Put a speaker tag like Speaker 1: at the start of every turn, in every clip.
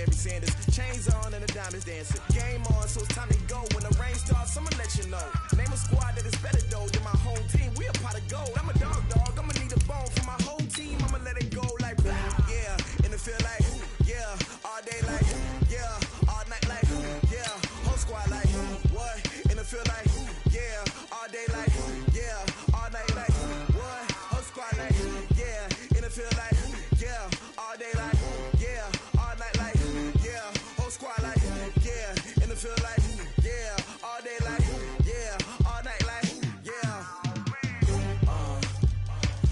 Speaker 1: Barry Sanders. Chains on and the diamonds dancing. Game on, so it's time to go. When the rain starts, I'ma let you know. Name a squad that is better though than my home team. We a pot of gold. I'm a dog. I'ma need a bone for my whole team. I'ma let it go like yeah. And it feel like yeah. All day like yeah. All night like yeah. Whole squad like what? And it feel like yeah. All day like yeah. All night like what? Whole squad like yeah. And it feel like yeah. All day like yeah. All night like yeah. Whole squad like yeah. And it feel like yeah. All day like yeah. All night like yeah.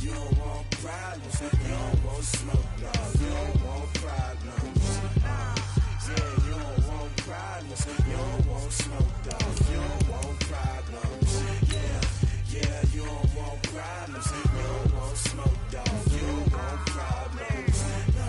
Speaker 1: You don't want problems. You don't want smoke, dog. You don't want problems. Yeah, you don't want problems. You don't want smoke, dog. You don't want problems. Yeah, you don't want problems. You don't want smoke, dog. You don't want problems. No,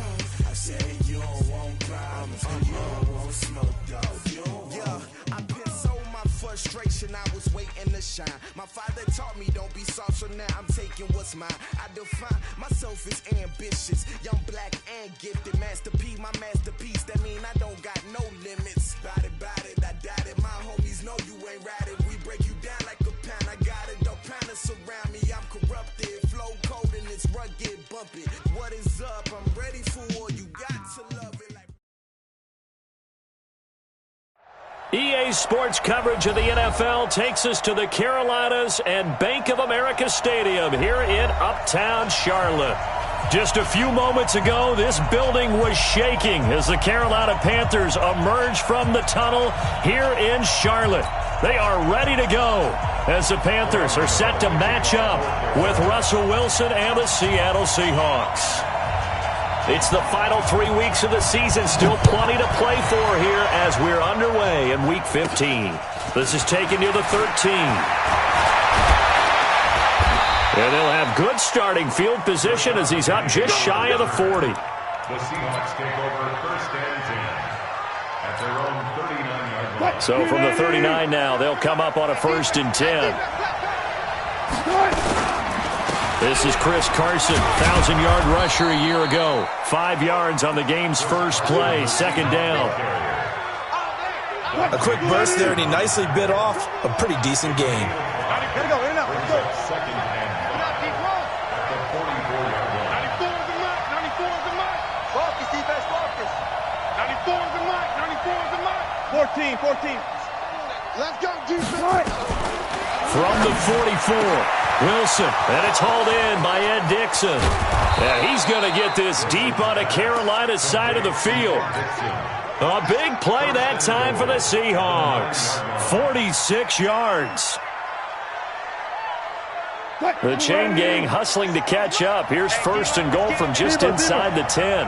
Speaker 1: I said you don't want problems. You don't want smoke, dog. You don't want. Yeah, I've been so my frustration. I was waiting to shine. My father taught me don't be soft, so now I'm taking what's mine. I define myself as ambitious, young, black, and gifted. Master P, my masterpiece. That mean I don't got no limits. Bout it, I doubt it. My homies know you ain't ratted. We break you down like a pound. I got it, don't pound to surround me. I'm corrupted, flow cold and it's rugged, bumpy. What is up? I'm ready for war. You got to love it like.
Speaker 2: EA Sports coverage of the NFL takes us to the Carolinas and Bank of America Stadium here in Uptown Charlotte. Just a few moments ago, this building was shaking as the Carolina Panthers emerged from the tunnel here in Charlotte. They are ready to go as the Panthers are set to match up with Russell Wilson and the Seattle Seahawks. It's the final 3 weeks of the season. Still plenty to play for here as we're underway in Week 15. This is taken near the 13. And they'll have good starting field position as he's up just shy of the 40.
Speaker 3: The Seahawks take over first and 10 at their own 39-yard line.
Speaker 2: So from the 39 now, they'll come up on a first and 10. This is Chris Carson, 1,000-yard rusher a year ago. 5 yards on the game's first play, second down.
Speaker 4: A quick burst there, and he nicely bit off a pretty decent gain.
Speaker 3: Gotta go, in and out. Second and 5 at the 44-yard line.
Speaker 5: 94 is the mark, 94 is the mark. Focus, defense, focus. 94 is the mark, 94 is the mark. 14. Let's go, defense.
Speaker 2: From the 44. Wilson, and it's hauled in by Ed Dixon. And he's going to get this deep on a Carolina side of the field. A big play that time for the Seahawks. 46 yards. The chain gang hustling to catch up. Here's first and goal from just inside the 10.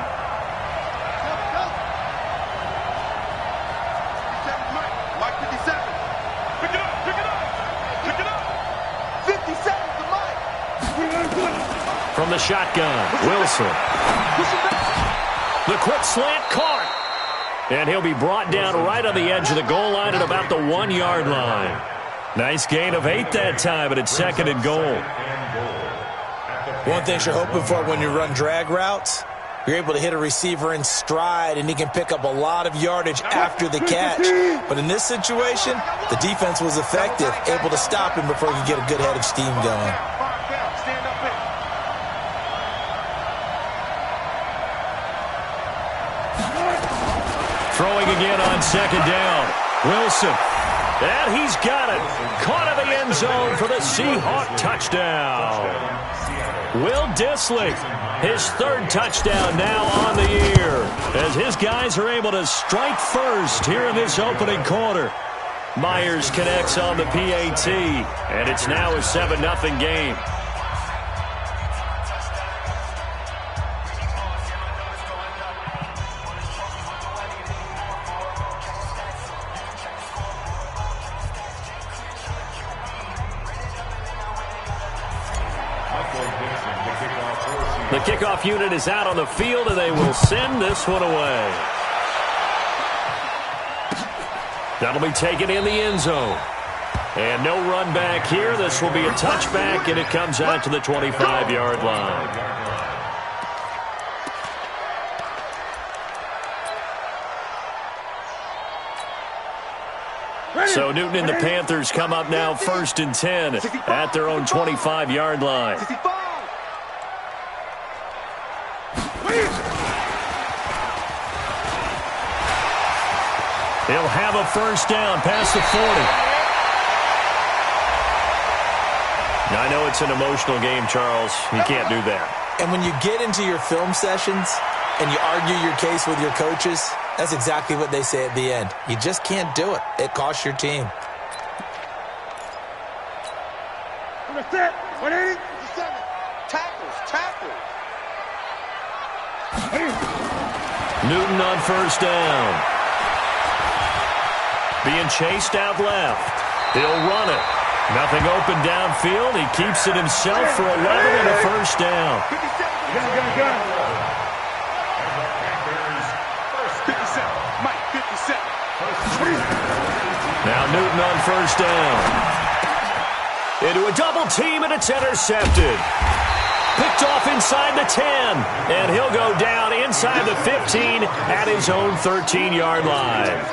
Speaker 2: From the shotgun, Wilson. The quick slant caught. And he'll be brought down right on the edge of the goal line at about the 1 yard line. Nice gain of 8 that time, but it's second and goal.
Speaker 4: One thing you're hoping for when you run drag routes, you're able to hit a receiver in stride, and he can pick up a lot of yardage after the catch. But in this situation, the defense was effective, able to stop him before he could get a good head of steam going.
Speaker 2: Throwing again on second down. Wilson. And he's got it. Caught in the end zone for the Seahawk touchdown. Will Dissly, his third touchdown now on the year, as his guys are able to strike first here in this opening quarter. Myers connects on the PAT, and it's now a 7-0 game. The kickoff unit is out on the field, and they will send this one away. That'll be taken in the end zone. And no run back here. This will be a touchback, and it comes out to the 25-yard line. So Newton and the Panthers come up now 1st and 10 at their own 25-yard line. He'll have a first down past the 40. Now, I know it's an emotional game, Charles. You can't do that.
Speaker 4: And when you get into your film sessions and you argue your case with your coaches, that's exactly what they say at the end. You just can't do it. It costs your team.
Speaker 2: Newton on first down. Being chased out left. He'll run it. Nothing open downfield. He keeps it himself for 11 and a first down. Now Newton on first down. Into a double team, and it's intercepted. Picked off inside the 10, and he'll go down inside the 15 at his own 13-yard line.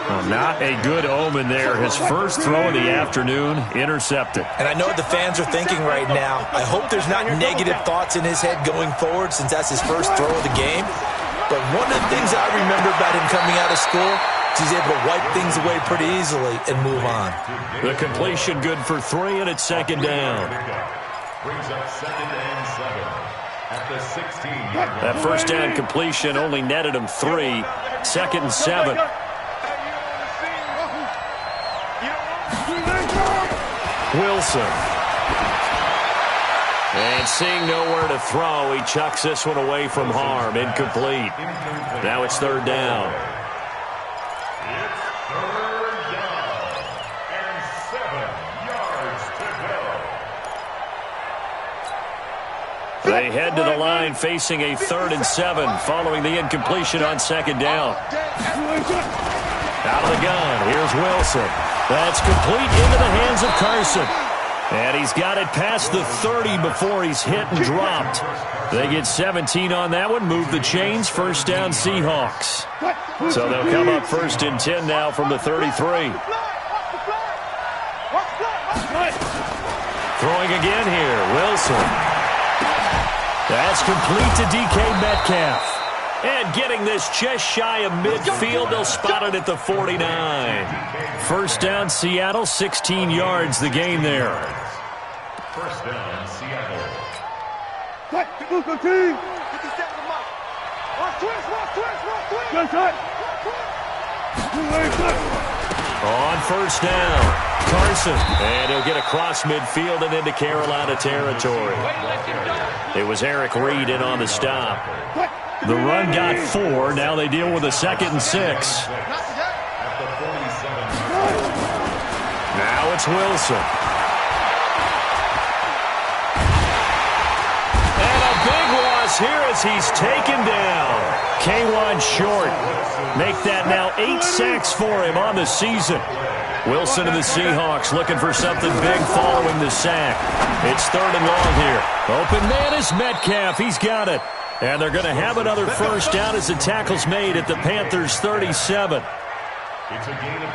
Speaker 2: Well, not a good omen there. His first throw of the afternoon, intercepted.
Speaker 4: And I know what the fans are thinking right now. I hope there's not negative thoughts in his head going forward since that's his first throw of the game. But one of the things I remember about him coming out of school is he's able to wipe things away pretty easily and move on.
Speaker 2: The completion good for 3, and it's second down.
Speaker 3: Brings up 2nd and 7 at the 16-yard line.
Speaker 2: That first down completion only netted him 3. 2nd and 7. Wilson. And seeing nowhere to throw, he chucks this one away from harm. Incomplete. Now it's 3rd down.
Speaker 3: It's 3rd down and 7 yards to go.
Speaker 2: They head to the line facing a 3rd and 7 following the incompletion on 2nd down. Out of the gun, here's Wilson. That's complete into the hands of Carson. And he's got it past the 30 before he's hit and dropped. They get 17 on that one, move the chains, first down Seahawks. So they'll come up 1st and 10 now from the 33. Throwing again here, Wilson. That's complete to DK Metcalf. And getting this just shy of midfield, they'll spot it at the 49. First down, Seattle, 16 yards the gain there.
Speaker 3: First down, Seattle.
Speaker 2: On first down, Carson. And he'll get across midfield and into Carolina territory. It was Eric Reed in on the stop. The run got 4. Now they deal with a 2nd and 6. Now it's Wilson. And a big loss here as he's taken down. K1 short. Make that now 8 sacks for him on the season. Wilson and the Seahawks looking for something big following the sack. It's 3rd and long here. Open man is Metcalf. He's got it. And they're going to have another first down as the tackle's made at the Panthers' 37.
Speaker 3: It's a gain of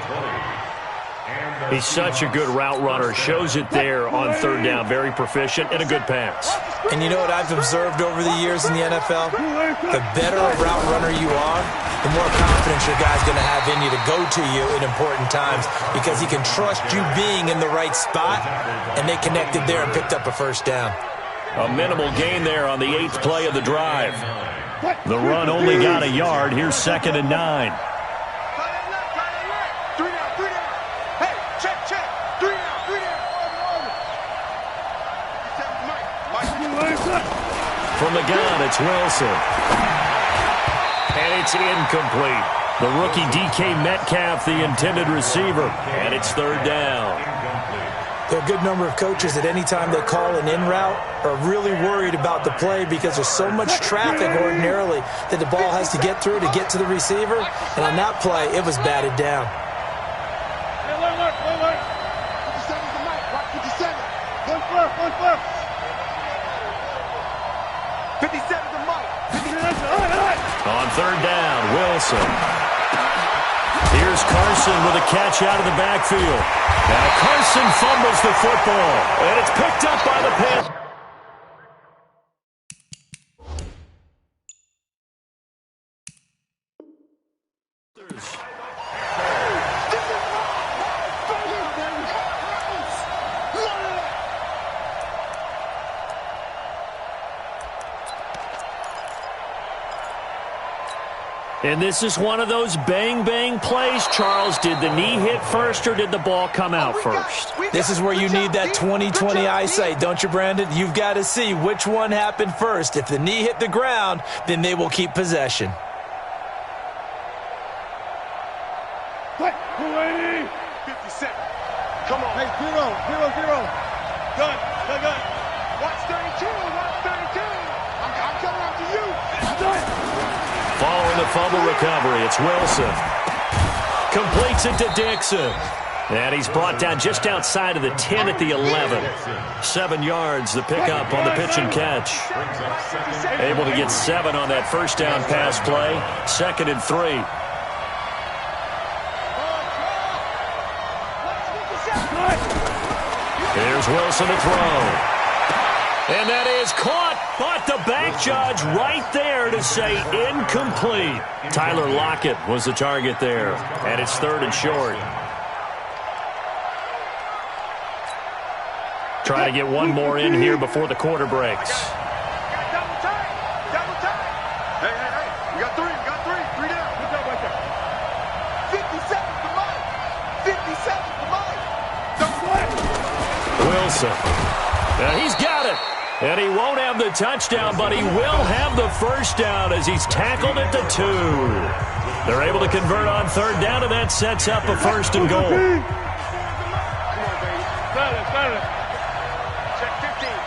Speaker 3: 20.
Speaker 2: He's such a good route runner. Shows it there on 3rd down. Very proficient and a good pass.
Speaker 4: And you know what I've observed over the years in the NFL? The better a route runner you are, the more confidence your guy's going to have in you to go to you in important times because he can trust you being in the right spot, and they connected there and picked up a first down.
Speaker 2: A minimal gain there on the 8th play of the drive. The run only got a yard. Here's 2nd and 9. From the gun, it's Wilson. And it's incomplete. The rookie DK Metcalf, the intended receiver. And it's 3rd down.
Speaker 4: There are a good number of coaches at any time they call an in route are really worried about the play because there's so much traffic ordinarily that the ball has to get through to get to the receiver. And on that play, it was batted down. On
Speaker 2: 3rd down, Wilson. Here's Here's Carson with a catch out of the backfield. Now Carson fumbles the football, and it's picked up by the Panthers. And this is one of those bang-bang plays, Charles. Did the knee hit first or did the ball come out first?
Speaker 4: This is where you need that 20/20 eyesight, don't you, Brandon? You've got to see which one happened first. If the knee hit the ground, then they will keep possession.
Speaker 5: What? 57. Come on. Hey, 0-0-0. Gun. Watch 32. I'm coming after you.
Speaker 2: Following the fumble recovery, it's Wilson. Completes it to Dixon. And he's brought down just outside of the 10 at the 11. 7 yards, the pickup on the pitch and catch. Able to get 7 on that first down pass play. 2nd and 3. Here's Wilson to throw. And that is caught, but the back judge right there to say incomplete. Tyler Lockett was the target there, and it's 3rd and short. Trying to get one more in here before the quarter breaks.
Speaker 5: Double time. Hey. We got 3. 3 down. Good job right there. 57 for Mike. 57 for Mike.
Speaker 2: Wilson. He's got it. And he won't have the touchdown, but he will have the first down as he's tackled at the 2. They're able to convert on 3rd down, and that sets up a 1st and goal.
Speaker 5: Come on, baby. Better.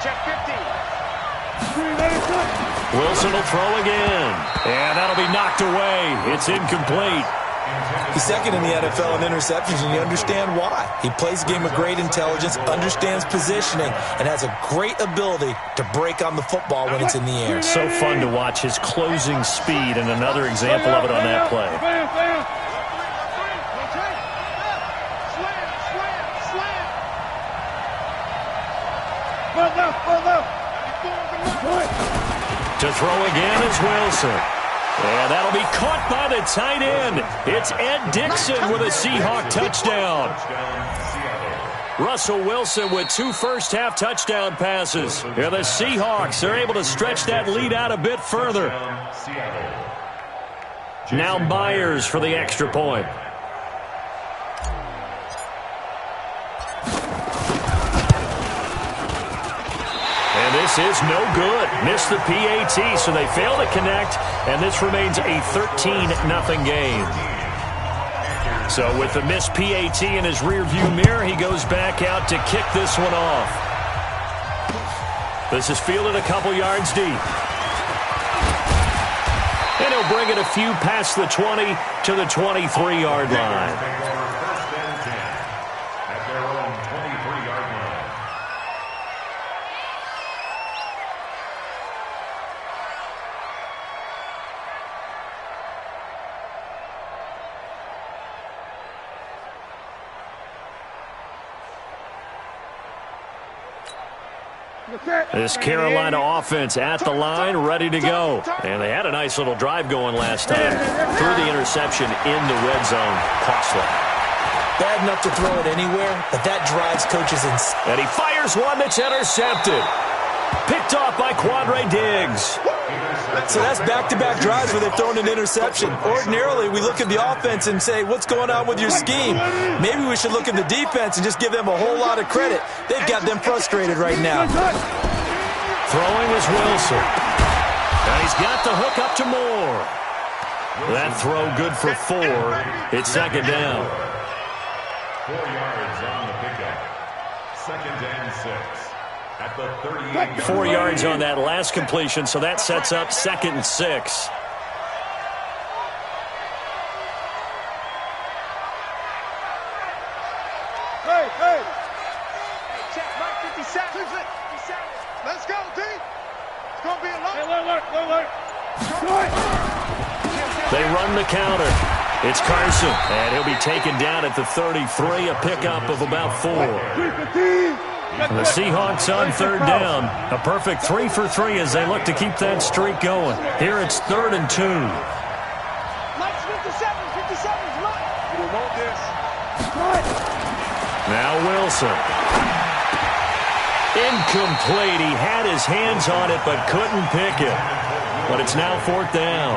Speaker 5: Check 15.
Speaker 2: Wilson will throw again. And that'll be knocked away. It's incomplete.
Speaker 4: He's 2nd in the NFL in interceptions, and you understand why. He plays a game of great intelligence, understands positioning, and has a great ability to break on the football when it's in the air.
Speaker 2: So fun to watch his closing speed, and another example of it on that play. To throw again is Wilson. And that'll be caught by the tight end. It's Ed Dixon with a Seahawk touchdown. Russell Wilson with 2 first-half touchdown passes. And the Seahawks are able to stretch that lead out a bit further. Now Myers for the extra point. This is no good. Missed the PAT, so they fail to connect, and this remains a 13-0 game. So with the missed PAT in his rearview mirror, he goes back out to kick this one off. This is fielded a couple yards deep. And he'll bring it a few past the 20 to the 23-yard line. This Carolina offense at the line, ready to go. And they had a nice little drive going last time. Threw the interception in the red zone. Costly.
Speaker 4: Bad enough to throw it anywhere, but that drives coaches insane.
Speaker 2: And he fires one that's intercepted. Picked off by Quandre Diggs.
Speaker 4: So that's back-to-back drives where they've thrown an interception. Ordinarily, we look at the offense and say, what's going on with your scheme? Maybe we should look at the defense and just give them a whole lot of credit. They've got them frustrated right now.
Speaker 2: Throwing is Wilson. And he's got the hook up to Moore. That throw good for 4. It's 2nd down.
Speaker 3: 4 yards on the pickup. 2nd and 6. At the 38.
Speaker 2: 4 yards on that last completion, so that sets up 2nd and 6.
Speaker 5: Hey. Check, Mike, 57. Let's go, D. It's going to be a long. Hey, look.
Speaker 2: They run the counter. It's Carson, and he'll be taken down at the 33, a pickup of about 4. The Seahawks on third down. A perfect 3 for 3 as they look to keep that streak going. Here it's 3rd and 2. Now Wilson. Incomplete. He had his hands on it but couldn't pick it. But it's now 4th down.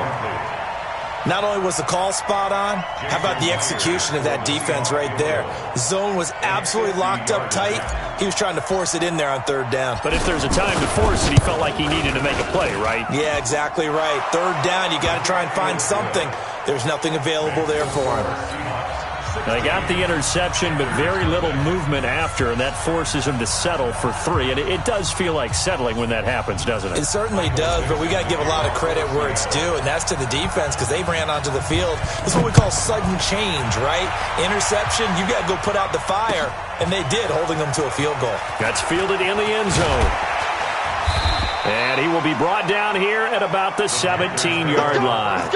Speaker 4: Not only was the call spot on, how about the execution of that defense right there? The zone was absolutely locked up tight. He was trying to force it in there on 3rd down.
Speaker 2: But if there's a time to force it, he felt like he needed to make a play, right?
Speaker 4: Yeah, exactly right. 3rd down, you got to try and find something. There's nothing available there for him.
Speaker 2: They got the interception, but very little movement after, and that forces him to settle for 3. And it does feel like settling when that happens, doesn't it?
Speaker 4: It certainly does, but we got to give a lot of credit where it's due, and that's to the defense because they ran onto the field. This is what we call sudden change, right? Interception, you got to go put out the fire, and they did, holding them to a field goal.
Speaker 2: That's fielded in the end zone. And he will be brought down here at about the 17-yard line.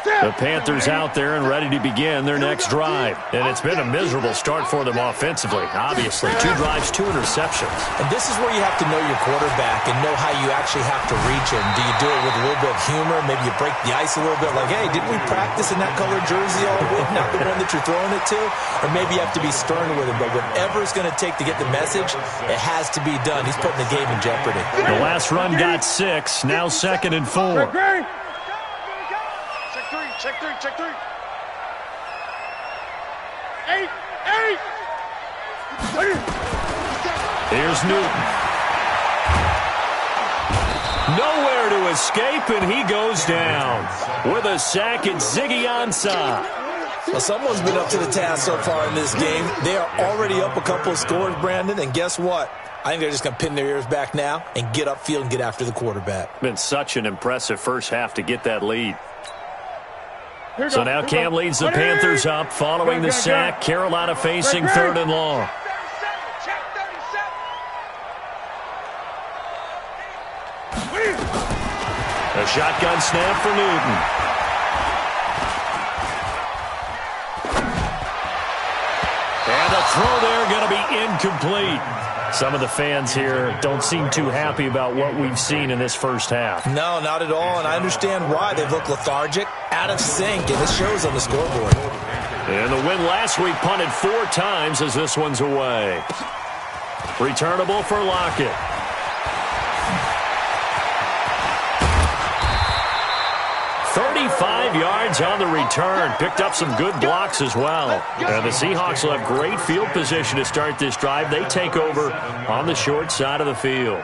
Speaker 2: The Panthers out there and ready to begin their next drive. And it's been a miserable start for them offensively. Obviously, 2 drives, 2 interceptions.
Speaker 4: And this is where you have to know your quarterback and know how you actually have to reach him. Do you do it with a little bit of humor? Maybe you break the ice a little bit like, hey, didn't we practice in that colored jersey all week? Not the one that you're throwing it to? Or maybe you have to be stern with him. But whatever it's going to take to get the message, it has to be done. He's putting the game in jeopardy.
Speaker 2: The last run got 6. Now 2nd and 4.
Speaker 5: Check three. 8.
Speaker 2: Here's Newton. Nowhere to escape, and he goes down. With a sack, it's Ziggy Ansah.
Speaker 4: Well, someone's been up to the task so far in this game. They are already up a couple of scores, Brandon, and guess what? I think they're just going to pin their ears back now and get upfield and get after the quarterback.
Speaker 2: Been such an impressive first half to get that lead. So now Cam leads the Panthers up following the sack. Carolina facing 3rd and long. A shotgun snap for Newton. And a throw there going to be incomplete. Some of the fans here don't seem too happy about what we've seen in this first half.
Speaker 4: No, not at all, and I understand why. They've looked lethargic, out of sync, and it shows on the scoreboard.
Speaker 2: And the win last week punted 4 times as this one's away. Returnable for Lockett. Yards on the return. Picked up some good blocks as well. The Seahawks will have great field position to start this drive. They take over on the short side of the field.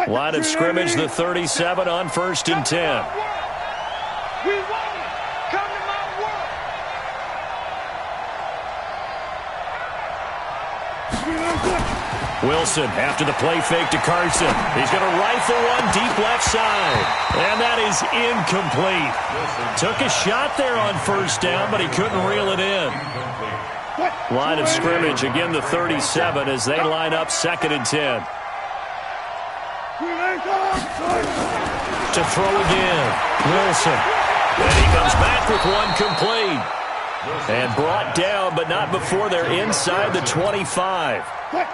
Speaker 2: Line of scrimmage, the 37 on 1st and 10.
Speaker 5: We want it. Come to my world.
Speaker 2: Wilson after the play fake to Carson. He's going to rifle one deep left side. And that is incomplete. Took a shot there on 1st down, but he couldn't reel it in. Line of scrimmage, again the 37 as they line up 2nd and 10. To throw again, Wilson. And he comes back with one complete. And brought down, but not before they're inside the 25.
Speaker 5: 14.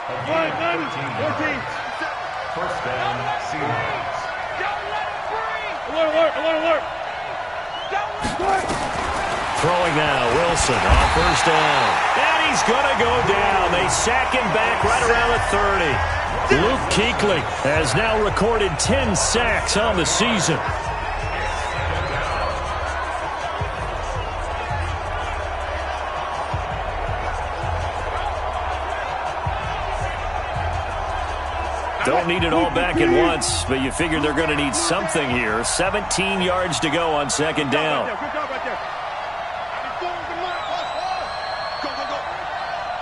Speaker 3: First down, Seahawks.
Speaker 5: Alert.
Speaker 2: Throwing now, Wilson on first down. And he's going to go down. They sack him back right around the 30. Luke Kuechly has now recorded 10 sacks on the season. Don't need it all back at once, but you figure they're going to need something here. 17 yards to go on second down.
Speaker 5: Good job right there. 94 is the mark. Go, go, go.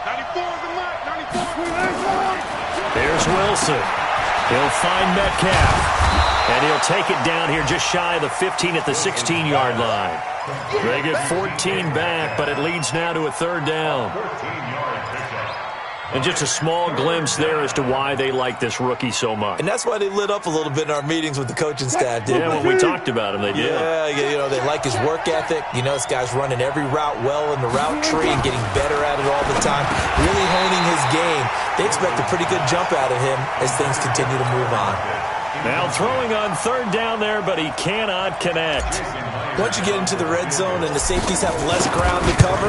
Speaker 5: 94 is the mark. 94.
Speaker 2: There's Wilson. He'll find Metcalf. And he'll take it down here just shy of the 15 at the 16-yard line. They get 14 back, but it leads now to a third down.
Speaker 3: 14-yard pickup.
Speaker 2: And just a small glimpse there as to why they like this rookie so much.
Speaker 4: And that's why they lit up a little bit in our meetings with the coaching staff, didn't
Speaker 2: Yeah, when we talked about him, they did.
Speaker 4: Yeah, you know, they like his work ethic. You know, this guy's running every route well in the route tree and getting better at it all the time, really honing his game. They expect a pretty good jump out of him as things continue to move on.
Speaker 2: Now throwing on third down there, but he cannot connect.
Speaker 4: Once you get into the red zone and the safeties have less ground to cover,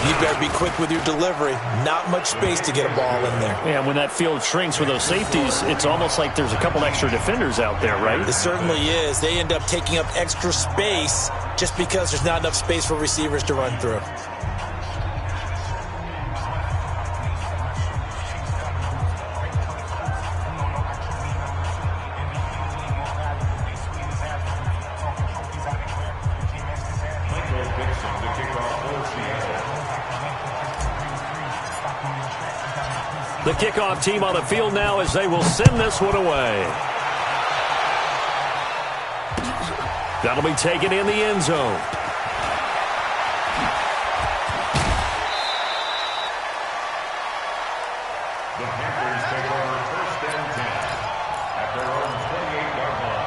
Speaker 4: you better be quick with your delivery. Not much space to get a ball in there.
Speaker 2: Yeah, when that field shrinks with those safeties, it's almost like there's a couple extra defenders out there, right?
Speaker 4: It certainly is. They end up taking up extra space just because there's not enough space for receivers to run through.
Speaker 2: The kickoff team on the field now as they will send this one away. That'll be taken in the end zone.
Speaker 3: The Panthers take over first and 10 at their own 28-yard line.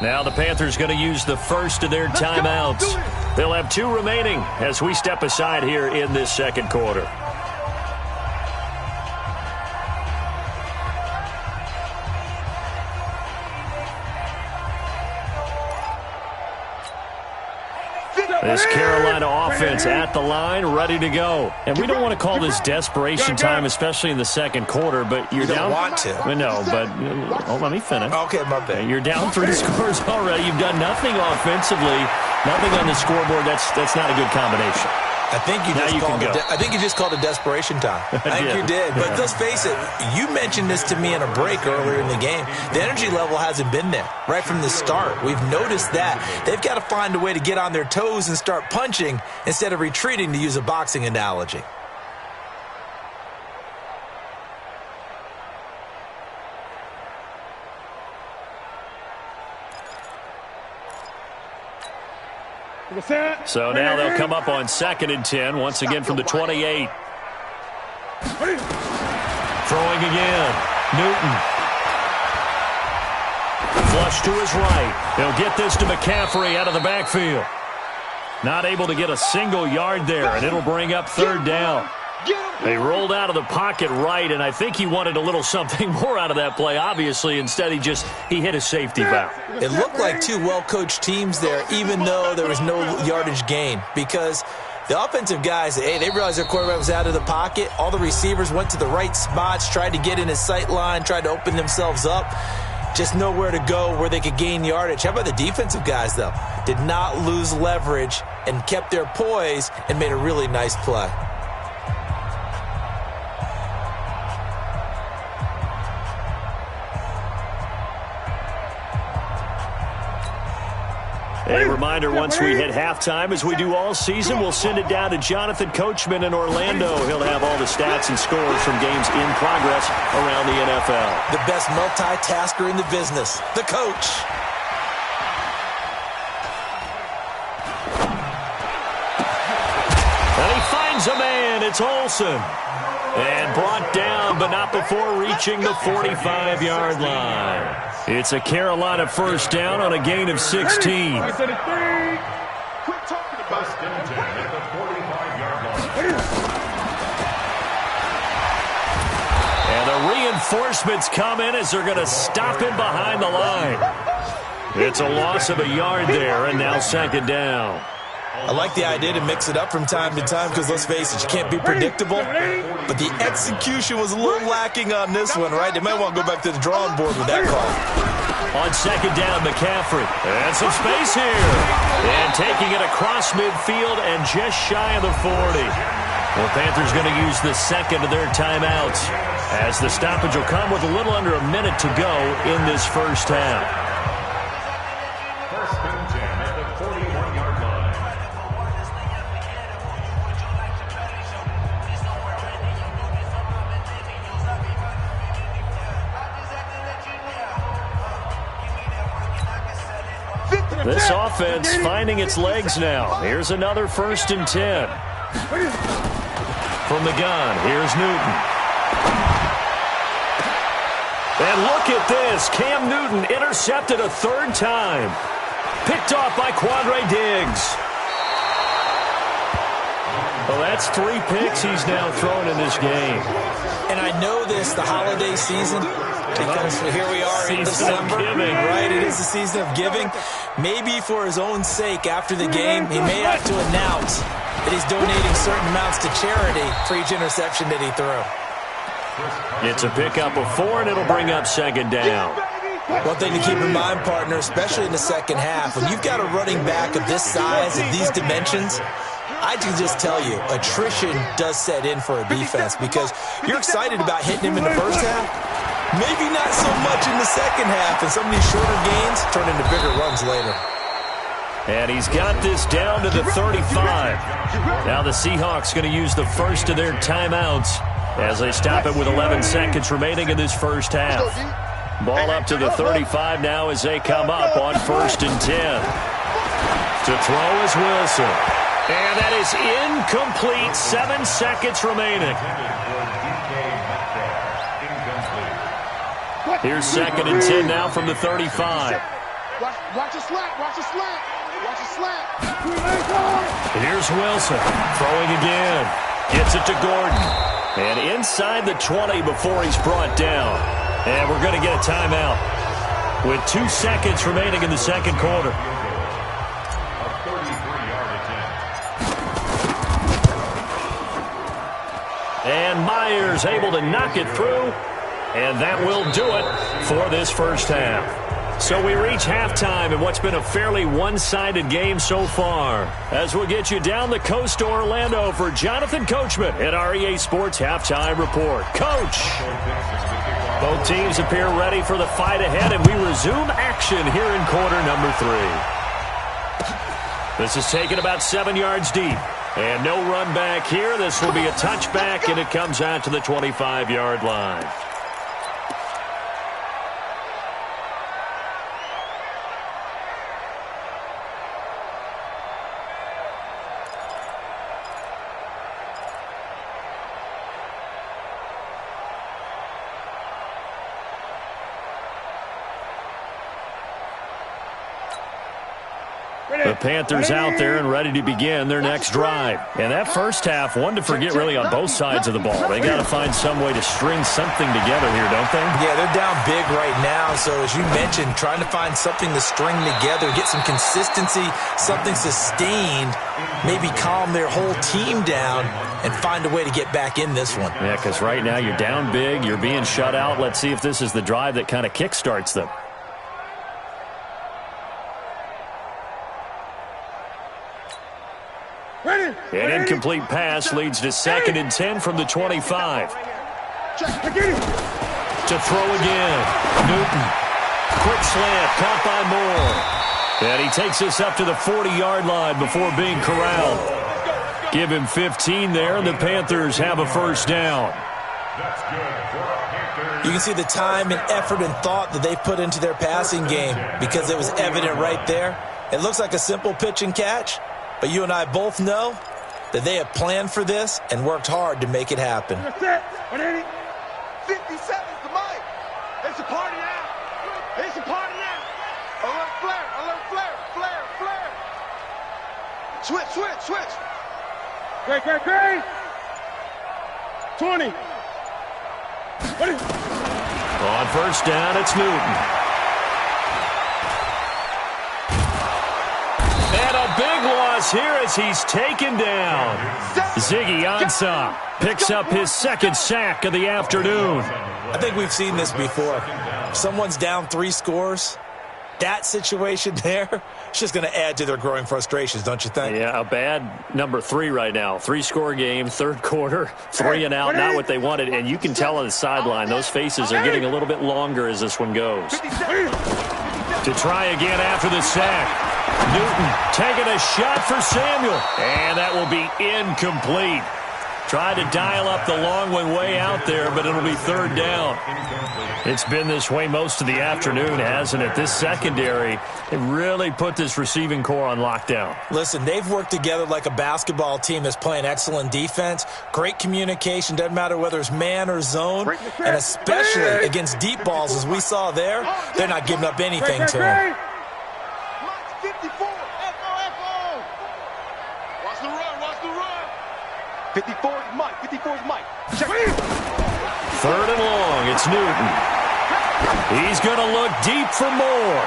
Speaker 2: Now the Panthers going to use the first of their timeouts. They'll have 2 remaining as we step aside here in this second quarter. This Carolina offense at the line, ready to go. And we don't want to call this desperation time, especially in the second quarter, but you're down.
Speaker 4: You don't want to.
Speaker 2: No, but let me finish.
Speaker 4: Okay, my bad.
Speaker 2: You're down 3 scores already. You've done nothing offensively, nothing on the scoreboard. That's not a good combination.
Speaker 4: I think you just called it desperation time. I think you did. But let's face it, you mentioned this to me in a break earlier in the game. The energy level hasn't been there right from the start. We've noticed that. They've got to find a way to get on their toes and start punching instead of retreating, to use a boxing analogy.
Speaker 2: So now they'll come up on 2nd and 10, once again from the 28. Throwing again. Newton. Flush to his right. They'll get this to McCaffrey out of the backfield. Not able to get a single yard there, and it'll bring up 3rd down. They rolled out of the pocket right, and I think he wanted a little something more out of that play, obviously. Instead, he hit a safety valve.
Speaker 4: It looked like 2 well-coached teams there, even though there was no yardage gain, because the offensive guys, they realized their quarterback was out of the pocket. All the receivers went to the right spots, tried to get in his sight line, tried to open themselves up. Just nowhere to go where they could gain yardage. How about the defensive guys, though? Did not lose leverage and kept their poise and made a really nice play.
Speaker 2: A reminder, once we hit halftime, as we do all season, we'll send it down to Jonathan Coachman in Orlando. He'll have all the stats and scores from games in progress around the NFL.
Speaker 4: The best multitasker in the business, the coach.
Speaker 2: And he finds a man. It's Olsen. And brought down, but not before reaching the 45-yard line. It's a Carolina first down on a gain of 16.
Speaker 3: First and 10 at the 45-yard line.
Speaker 2: And the reinforcements come in as they're going to stop him behind the line. It's a loss of a yard there, and now second down.
Speaker 4: I like the idea to mix it up from time to time because, let's face it, you can't be predictable. But the execution was a little lacking on this one, right? They might want to go back to the drawing board with that call.
Speaker 2: On second down, McCaffrey. And some space here. And taking it across midfield and just shy of the 40. Well, Panthers going to use the second of their timeouts as the stoppage will come with a little under a minute to go in this first half.
Speaker 3: First and 10 at the 41-yard line.
Speaker 2: This offense finding its legs now. Here's another first and 10. From the gun, here's Newton. And look at this. Cam Newton intercepted a third time. Picked off by Quandre Diggs. Well, that's 3 picks he's now thrown in this game.
Speaker 4: And I know this, the holiday season, because here we are in December, right? It is the season of giving. Maybe for his own sake, after the game, he may have to announce that he's donating certain amounts to charity for each interception that he threw.
Speaker 2: It's a pickup of 4, and it'll bring up second down.
Speaker 4: One thing to keep in mind, partner, especially in the second half, when you've got a running back of this size, of these dimensions, I can just tell you, attrition does set in for a defense because you're excited about hitting him in the first half. Maybe not so much in the second half, and some of these shorter gains turn into bigger runs later.
Speaker 2: And he's got this down to the 35. Now the Seahawks going to use the first of their timeouts as they stop it with 11 seconds remaining in this first half. Ball up to the 35 now as they come up on first and 10. To throw is Wilson. And that is incomplete. 7 seconds remaining. Here's second and 10 now from the 35.
Speaker 5: Watch a slant. Watch a slant. Watch a slant.
Speaker 2: Here's Wilson throwing again. Gets it to Gordon. And inside the 20 before he's brought down. And we're going to get a timeout with 2 seconds remaining in the second quarter. And Myers able to knock it through. And that will do it for this first half. So we reach halftime in what's been a fairly one-sided game so far. As we'll get you down the coast to Orlando for Jonathan Coachman at our EA Sports Halftime Report. Coach! Both teams appear ready for the fight ahead, and we resume action here in quarter number 3. This is taken about 7 yards deep. And no run back here. This will be a touchback, and it comes out to the 25-yard line. The Panthers out there and ready to begin their next drive. And that first half, one to forget really on both sides of the ball. They got to find some way to string something together here, don't they?
Speaker 4: Yeah, they're down big right now. So as you mentioned, trying to find something to string together, get some consistency, something sustained, maybe calm their whole team down and find a way to get back in this one.
Speaker 2: Yeah, because right now you're down big, you're being shut out. Let's see if this is the drive that kind of kickstarts them. An incomplete pass leads to second and 10 from the 25. To throw again. Newton. Quick slant caught by Moore. And he takes us up to the 40-yard line before being corralled. Give him 15 there, and the Panthers have a first down.
Speaker 4: You can see the time and effort and thought that they put into their passing game because it was evident right there. It looks like a simple pitch and catch, but you and I both know that they have planned for this and worked hard to make it happen.
Speaker 5: 50 seconds to Mike. It's a party now. It's a party now. Alert flare, alert flare, flare, flare. Switch, switch, switch. Great. 20.
Speaker 2: On first down, it's Newton. And a big loss here as he's taken down. Ziggy Ansah picks up his second sack of the afternoon.
Speaker 4: I think we've seen this before. If someone's down 3 scores, that situation there, it's just going to add to their growing frustrations, don't you think?
Speaker 2: Yeah, a bad number 3 right now. 3-score game, third quarter, 3 and out, not what they wanted. And you can tell on the sideline, those faces are getting a little bit longer as this one goes. To try again after the sack. Newton taking a shot for Samuel. And that will be incomplete. Tried to dial up the long one way out there, but it'll be third down. It's been this way most of the afternoon, hasn't it? This secondary, it really put this receiving core on lockdown.
Speaker 4: Listen, they've worked together like a basketball team that's playing excellent defense. Great communication, doesn't matter whether it's man or zone. And especially against deep balls, as we saw there, they're not giving up anything to him.
Speaker 5: 54. Echo. Watch the run. 54 is Mike. 54 is Mike.
Speaker 2: Third and long, it's Newton. He's going to look deep for more.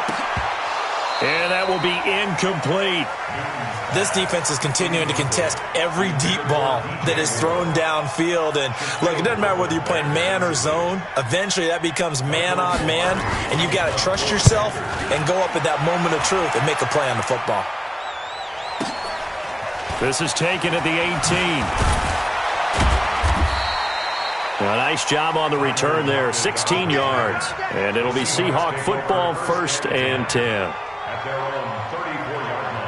Speaker 2: And that will be incomplete.
Speaker 4: This defense is continuing to contest every deep ball that is thrown downfield. And look, it doesn't matter whether you're playing man or zone. Eventually that becomes man on man. And you've got to trust yourself and go up at that moment of truth and make a play on the football.
Speaker 2: This is taken at the 18. A nice job on the return there, 16 yards. And it'll be Seahawk football, 1st and 10.
Speaker 3: At their own 34-yard line.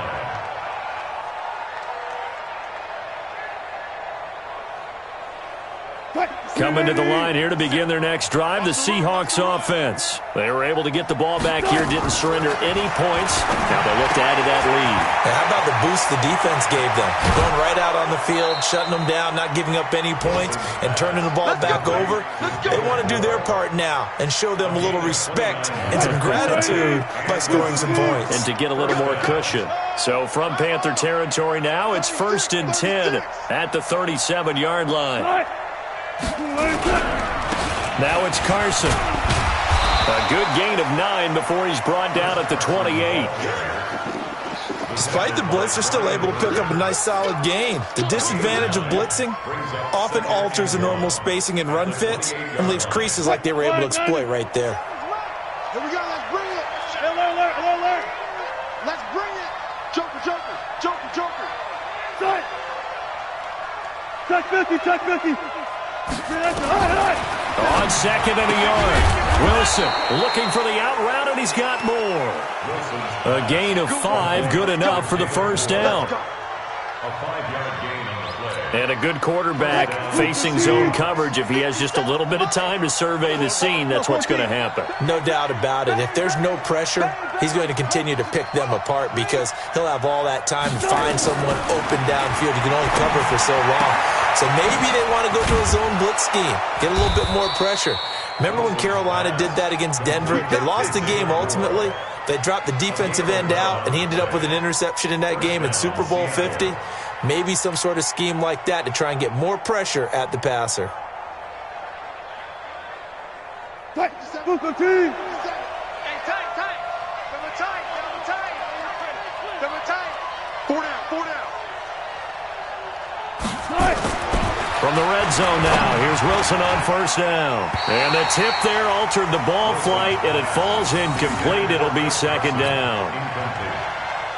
Speaker 2: Coming to the line here to begin their next drive, the Seahawks offense. They were able to get the ball back here, didn't surrender any points. Now they look to add to that lead.
Speaker 4: And how about the boost the defense gave them? Going right out on the field, shutting them down, not giving up any points, and turning the ball back over. They want to do their part now and show them a little respect and some gratitude by scoring some points.
Speaker 2: And to get a little more cushion. So from Panther territory now, it's 1st and 10 at the 37-yard line. Now it's Carson. A good gain of 9 before he's brought down at the 28.
Speaker 4: Despite the blitz, they're still able to pick up a nice solid gain. The disadvantage of blitzing often alters the normal spacing and run fits and leaves creases like they were able to exploit right there.
Speaker 5: Here we go, let's bring it. Alert. Let's bring it. Joker. Touch 50.
Speaker 2: On 2nd and a yard. Wilson looking for the out route, and he's got more. A gain of 5, good enough for the first down.
Speaker 3: A 5-yard gain on the play.
Speaker 2: And a good quarterback facing zone coverage. If he has just a little bit of time to survey the scene, that's what's going to happen.
Speaker 4: No doubt about it. If there's no pressure, he's going to continue to pick them apart because he'll have all that time to find someone open downfield. He can only cover for so long. So maybe they want to go to a zone blitz scheme, get a little bit more pressure. Remember when Carolina did that against Denver? They lost the game ultimately. They dropped the defensive end out, and he ended up with an interception in that game in Super Bowl 50. Maybe some sort of scheme like that to try and get more pressure at the passer.
Speaker 5: Tight. Four down.
Speaker 2: From the red zone now, here's Wilson on first down. And the tip there altered the ball flight, and it falls incomplete. It'll be 2nd down.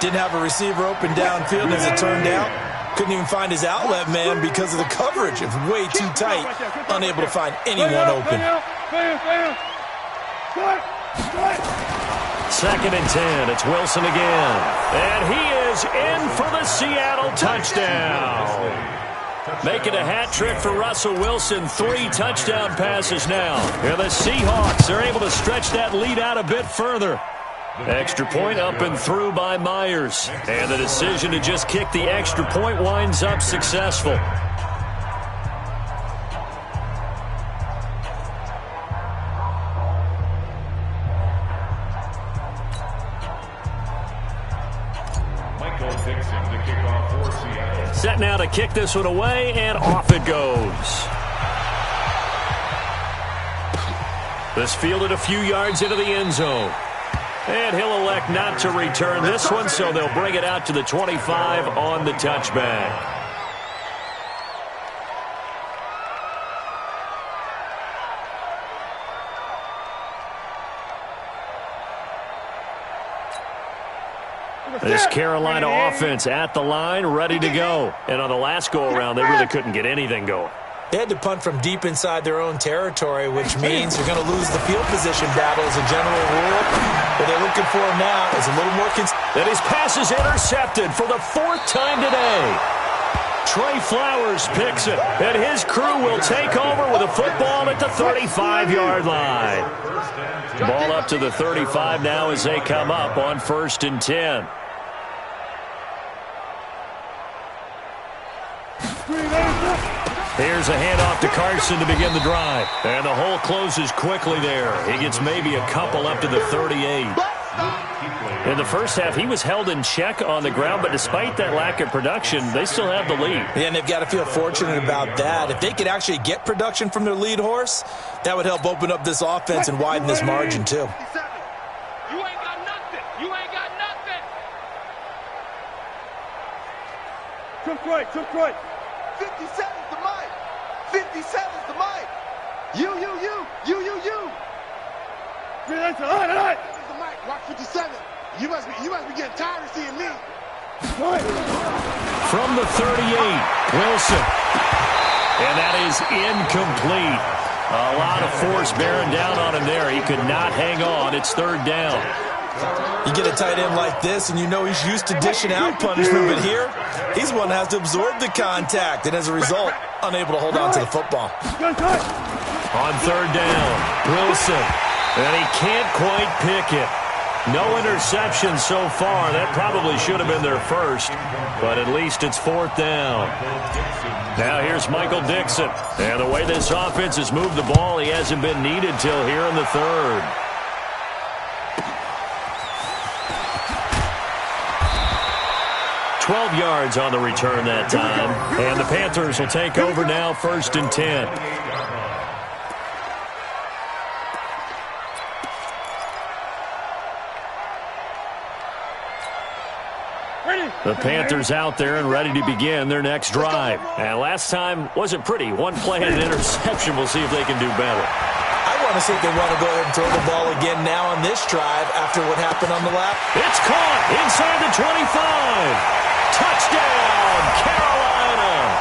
Speaker 4: Didn't have a receiver open downfield, as it turned out. Couldn't even find his outlet man because of the coverage. It was way too tight, unable to find anyone open.
Speaker 2: 2nd and 10. It's Wilson again. And he is in for the Seattle touchdown. Making a hat trick for Russell Wilson. 3 touchdown passes now. And the Seahawks are able to stretch that lead out a bit further. Extra point up and through by Myers. And the decision to just kick the extra point winds up successful. Set now to kick this one away, and off it goes. This fielded a few yards into the end zone. And he'll elect not to return this one, so they'll bring it out to the 25 on the touchback. This Carolina offense at the line, ready to go. And on the last go-around, they really couldn't get anything going.
Speaker 4: They had to punt from deep inside their own territory, which means they're going to lose the field position battle as a general rule. What they're looking for now is a little more
Speaker 2: And his pass is intercepted for the 4th time today. Trey Flowers picks it, and his crew will take over with a football at the 35-yard line. Ball up to the 35 now as they come up on 1st and 10. Here's a handoff to Carson to begin the drive. And the hole closes quickly there. He gets maybe a couple up to the 38. In the first half, he was held in check on the ground, but despite that lack of production, they still have the lead.
Speaker 4: Yeah, and they've got to feel fortunate about that. If they could actually get production from their lead horse, that would help open up this offense and widen this margin, too.
Speaker 5: You ain't got nothing. You ain't got nothing. Took right. 57's the mic. 57's the mic. You. That's the mic. Watch 57. You must be getting tired of seeing me.
Speaker 2: From the 38, Wilson. And that is incomplete. A lot of force bearing down on him there. He could not hang on. It's 3rd down.
Speaker 4: You get a tight end like this, and you know he's used to dishing out punishment, but here, he's the one that has to absorb the contact, and as a result, unable to hold on to the football.
Speaker 2: On 3rd down, Wilson. And he can't quite pick it. No interception so far. That probably should have been their first, but at least it's 4th down. Now here's Michael Dixon. And the way this offense has moved the ball, he hasn't been needed till here in the 3rd. $12 yards on the return that time. And the Panthers will take over now, 1st and 10. The Panthers out there and ready to begin their next drive. And last time wasn't pretty. 1 play and an interception. We'll see if they can do better.
Speaker 4: I want to see if they want to go ahead and throw the ball again now on this drive after what happened on the lap.
Speaker 2: It's caught inside the 25. Touchdown, Carolina.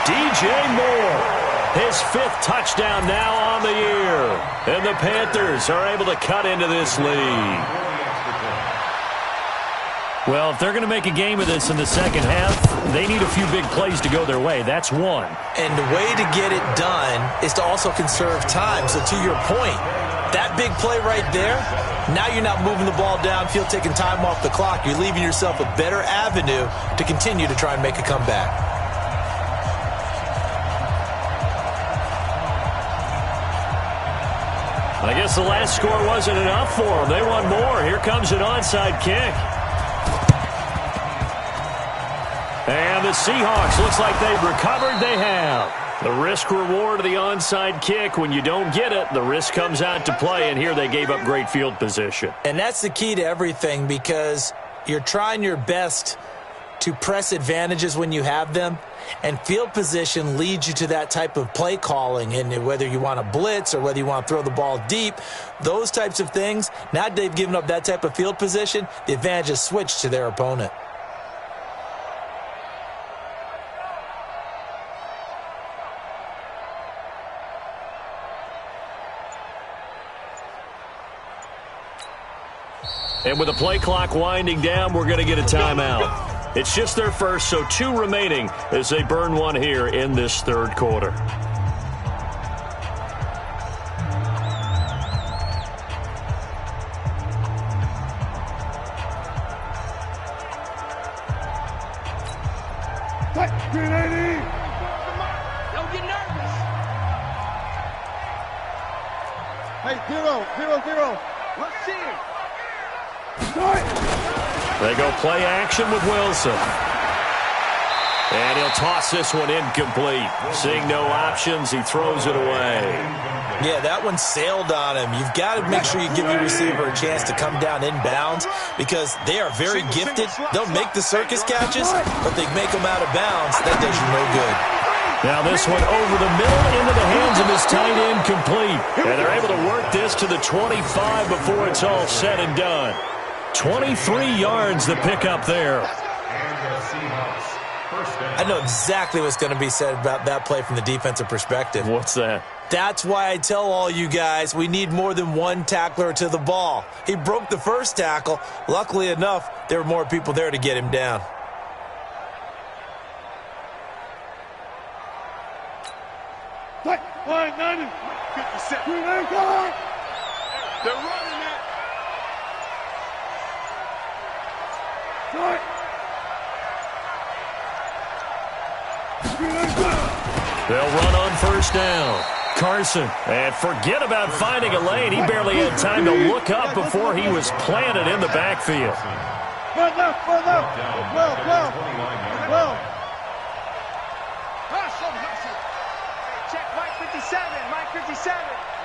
Speaker 2: DJ Moore, his 5th touchdown now on the year. And the Panthers are able to cut into this lead. Well, if they're going to make a game of this in the second half, they need a few big plays to go their way. That's one.
Speaker 4: And the way to get it done is to also conserve time. So to your point, that big play right there, now you're not moving the ball downfield, taking time off the clock. You're leaving yourself a better avenue to continue to try and make a comeback.
Speaker 2: I guess the last score wasn't enough for them. They want more. Here comes an onside kick. And the Seahawks, looks like they've recovered. They have. The risk-reward of the onside kick, when you don't get it, the risk comes out to play, and here they gave up great field position.
Speaker 4: And that's the key to everything, because you're trying your best to press advantages when you have them, and field position leads you to that type of play calling. And whether you want to blitz or whether you want to throw the ball deep, those types of things, now that they've given up that type of field position, the advantage is switched to their opponent.
Speaker 2: And with the play clock winding down, we're going to get a timeout. It's just their first, so 2 remaining as they burn one here in this third quarter.
Speaker 5: Don't get nervous. Hey, 0-0-0. Let's see it.
Speaker 2: They go play action with Wilson. And he'll toss this one incomplete. Seeing no options, he throws it away.
Speaker 4: Yeah, that one sailed on him. You've got to make sure you give your receiver a chance to come down inbounds because they are very gifted. They'll make the circus catches, but they make them out of bounds. That does you no good.
Speaker 2: Now this one over the middle into the hands of his tight end complete. And they're able to work this to the 25 before it's all said and done. 23 yards the pickup there.
Speaker 4: I know exactly what's going to be said about that play from the defensive perspective.
Speaker 2: What's that?
Speaker 4: That's why I tell all you guys we need more than one tackler to the ball. He broke the first tackle. Luckily enough, there were more people there to get him down.
Speaker 5: They're running it.
Speaker 2: They'll run on first down. Carson, and forget about finding a lane. He barely had time to look up before he was planted in the backfield.
Speaker 5: Well. Hustle. Check Mike 57. Mike 57.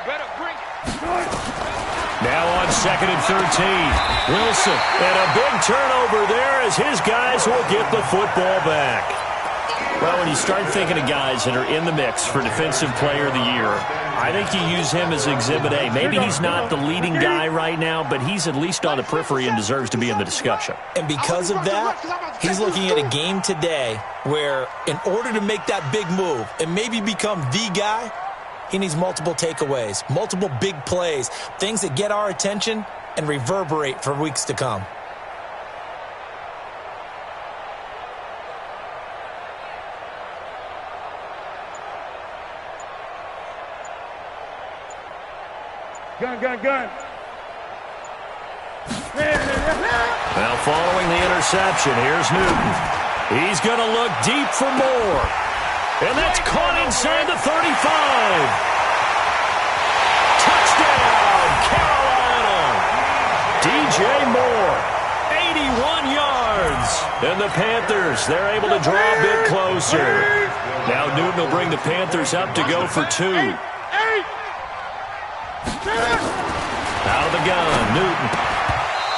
Speaker 5: Better bring it.
Speaker 2: Now on 2nd and 13. Wilson, and a big turnover there as his guys will get the football back. Well, when you start thinking of guys that are in the mix for Defensive Player of the Year, I think you use him as Exhibit A. Maybe he's not the leading guy right now, but he's at least on the periphery and deserves to be in the discussion.
Speaker 4: And because of that, he's looking at a game today where in order to make that big move and maybe become the guy, he needs multiple takeaways, multiple big plays, things that get our attention and reverberate for weeks to come.
Speaker 5: Gun.
Speaker 2: Now following the interception, here's Newton. He's going to look deep for more. And that's caught inside the 35. Touchdown, Carolina. DJ Moore, 81 yards. And the Panthers, they're able to draw a bit closer. Now Newton will bring the Panthers up to go for 2. Out of the gun, Newton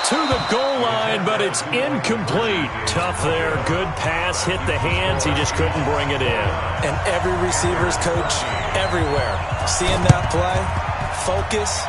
Speaker 2: to the goal line, but it's incomplete. Tough there, good pass, hit the hands, he just couldn't bring it in.
Speaker 4: And every receiver's coach everywhere, seeing that play, focus.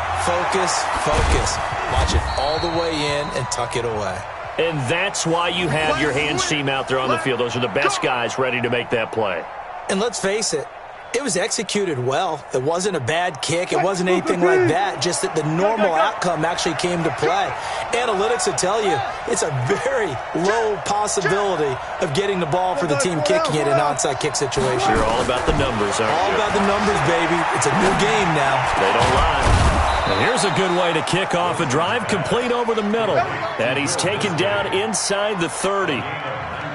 Speaker 4: Watch it all the way in and tuck it away.
Speaker 2: And that's why you have your hands team out there on the field. Those are the best guys ready to make that play.
Speaker 4: And let's face it, it was executed well. It wasn't a bad kick. It wasn't anything like that. Just that the normal outcome actually came to play. Analytics will tell you it's a very low possibility of getting the ball for the team kicking it in an onside kick situation.
Speaker 2: You're all about the numbers, aren't you?
Speaker 4: All about the numbers, baby. It's a new game now.
Speaker 2: They don't lie. And here's a good way to kick off a drive complete over the middle. And he's taken down inside the 30.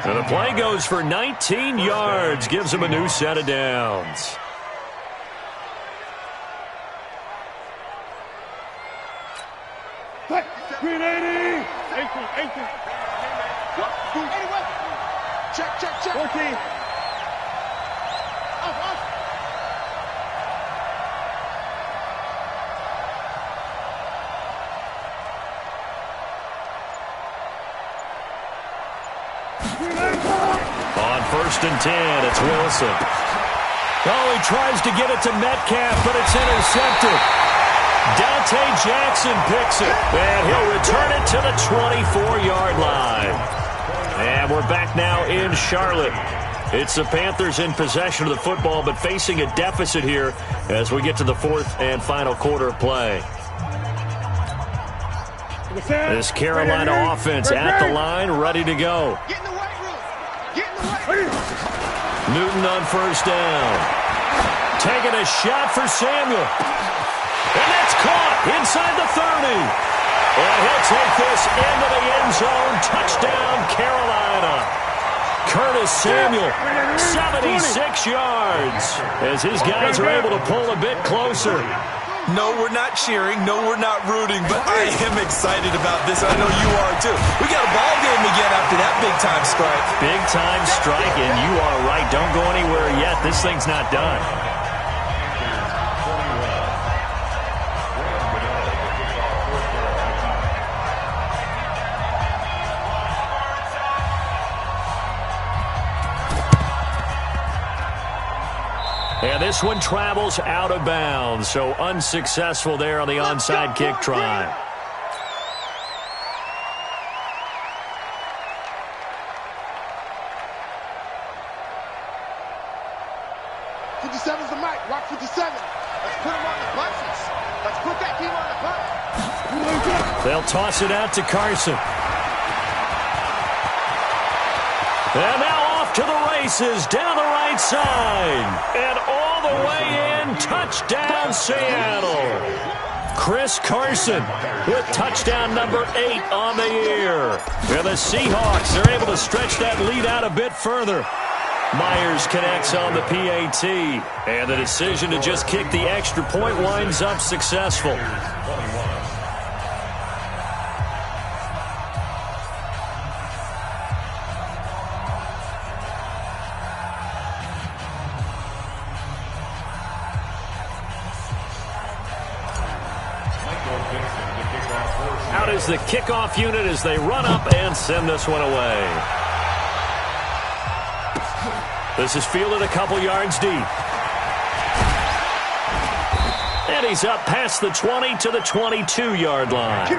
Speaker 2: And the play goes for 19 yards, gives him a new set of downs.
Speaker 5: Green 80. 18. Check. 14.
Speaker 2: On 1st and 10, it's Wilson. Oh, he tries to get it to Metcalf, but it's intercepted. Dante Jackson picks it, and he'll return it to the 24-yard line. And we're back now in Charlotte. It's the Panthers in possession of the football, but facing a deficit here as we get to the 4th and final quarter of play. This Carolina offense at the line, ready to go.
Speaker 5: Get in the weight room. Get in the weight room.
Speaker 2: Newton on first down. Taking a shot for Samuel. And that's caught inside the 30. And he'll take this into the end zone. Touchdown, Carolina. Curtis Samuel, 76 yards, as his guys are able to pull a bit closer.
Speaker 4: No, we're not cheering. No, we're not rooting, but I am excited about this. I know you are, too. We got a ball game again after that big-time strike.
Speaker 2: Big-time strike, and you are right. Don't go anywhere yet. This thing's not done. And this one travels out of bounds, so unsuccessful there on the onside kick try.
Speaker 5: '57's the mic. Rock 57. Let's put him on the buses. Let's put that team on the bus.
Speaker 2: They'll toss it out to Carson. And now off to the races, down the right side. And all the way in, touchdown Seattle. Chris Carson with touchdown number 8 on the year. And the Seahawks are able to stretch that lead out a bit further. Myers connects on the PAT. And the decision to just kick the extra point winds up successful. Out is the kickoff unit as they run up and send this one away. This is fielded a couple yards deep. And he's up past the 20 to the 22-yard line.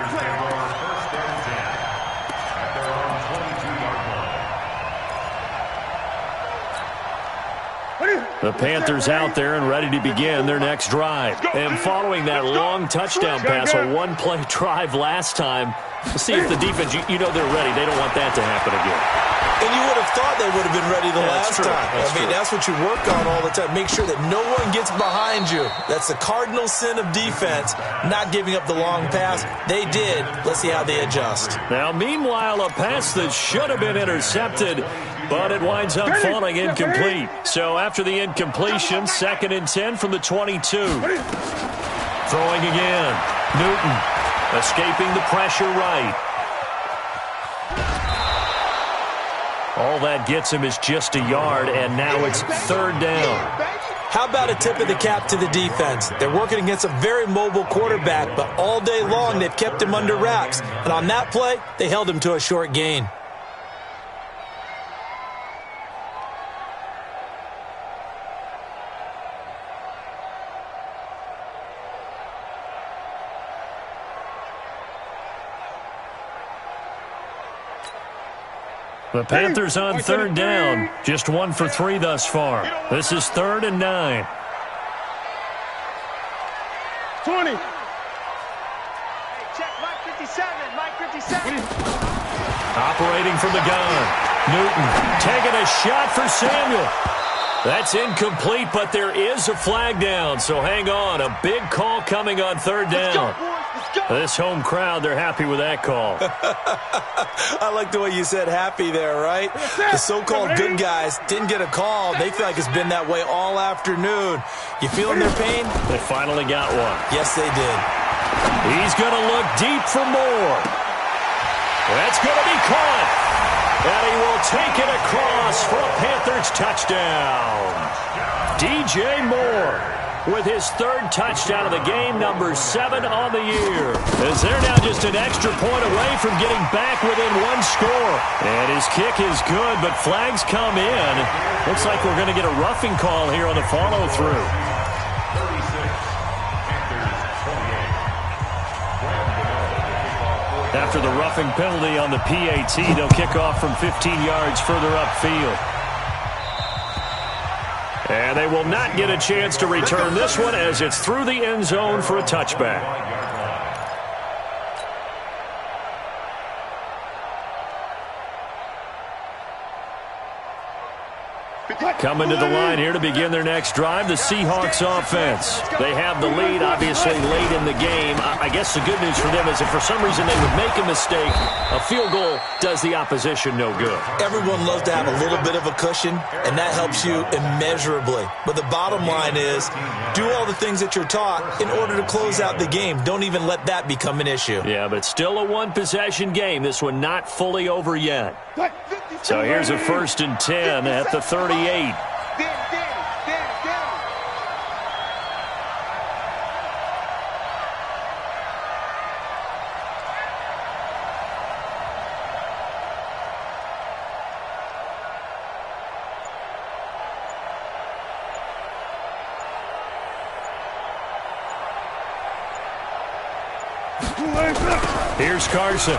Speaker 2: The Panthers out there and ready to begin their next drive. And following that long touchdown pass, a one-play drive last time, we'll see if the defense, you know they're ready. They don't want that to happen again.
Speaker 4: And you would have thought they would have been ready the last time. That's what you work on all the time. Make sure that no one gets behind you. That's the cardinal sin of defense, not giving up the long pass. They did. Let's see how they adjust.
Speaker 2: Now, meanwhile, a pass that should have been intercepted, but it winds up falling incomplete. So after the incompletion, 2nd and 10 from the 22. Throwing again. Newton escaping the pressure right. All that gets him is just a yard, and now it's 3rd down.
Speaker 4: How about a tip of the cap to the defense? They're working against a very mobile quarterback, but all day long they've kept him under wraps. And on that play, they held him to a short gain.
Speaker 2: The Panthers on 3rd down. Just 1 for 3 thus far. This is 3rd and 9.
Speaker 5: 20. Hey, check Mike 57. Mike 57.
Speaker 2: Operating from the gun. Newton taking a shot for Samuel. That's incomplete, but there is a flag down, so hang on. A big call coming on 3rd down. This home crowd, they're happy with that call.
Speaker 4: I like the way you said happy there, right? The so-called good guys didn't get a call. They feel like it's been that way all afternoon. You feeling their pain?
Speaker 2: They finally got one.
Speaker 4: Yes, they did.
Speaker 2: He's going to look deep for more. That's going to be caught. And he will take it across for a Panthers touchdown. DJ Moore with his 3rd touchdown of the game, number 7 on the year. As they're now just an extra point away from getting back within 1 score. And his kick is good, but flags come in. Looks like we're going to get a roughing call here on the follow-through. After the roughing penalty on the PAT, they'll kick off from 15 yards further upfield. And they will not get a chance to return this one as it's through the end zone for a touchback. Coming to the line here to begin their next drive, the Seahawks offense. They have the lead, obviously, late in the game. I guess the good news for them is if for some reason they would make a mistake, a field goal does the opposition no good.
Speaker 4: Everyone loves to have a little bit of a cushion, and that helps you immeasurably. But the bottom line is, do all the things that you're taught in order to close out the game. Don't even let that become an issue.
Speaker 2: Yeah, but it's still a one-possession game. This one not fully over yet. So here's a 1st and 10 at the 38. Here's Carson.